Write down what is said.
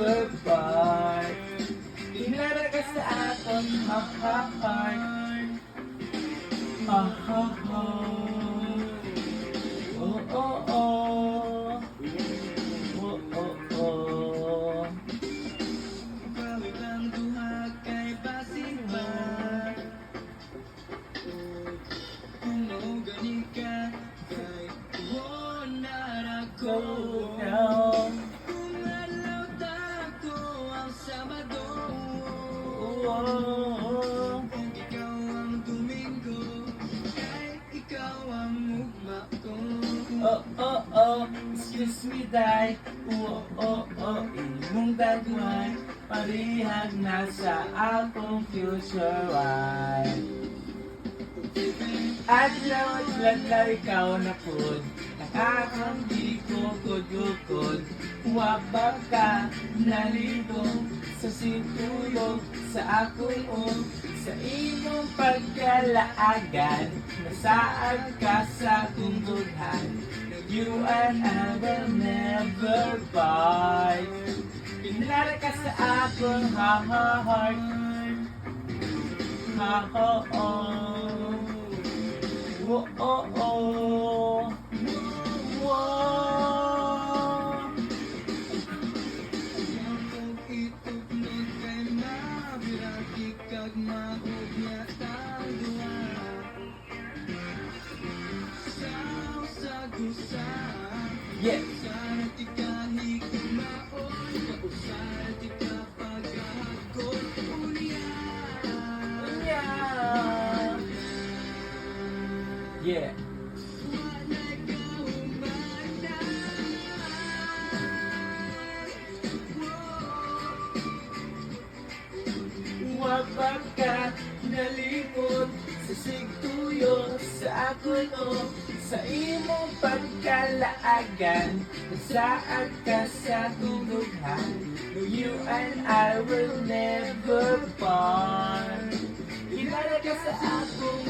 never part. Inara ka sa akong heart. Oh, oh, oh. Oh, oh, oh. Bawat ang duha kay basiwa. Kung maugaling ka kay wala ko. Now, Kung alaw ko ang Sabado. oh, Kung ikaw ang Domingo, kay ikaw ang mugma ko. oh, oh, oh, excuse me, day. Oh, oh, oh, imong dagway. Parihag na sa akong future wife. Adlaw at ladlaw ikaw na pud. Nakakang di ko kudukod. Wabag ka naligo sa situlog sa akong sa imong pagkalaagan. Nasaad ka sa kundughan. You and I will never part. Pinara ka sa akong heart. Oh, oh, oh. Whoa. Kung itugnog kay mabiragi kag mahog na tagduha. Sa gusa. Yeah. Sana di ka hikumaon, kausara di ka pagkahagod. Yeah. Walay kaumanay. Wabag ka nalimot sa sigtuyo sa akon sa imong pagkalaagan. Nasaan ka sa tulughan. No, you and I will never part. Kilala ka sa akong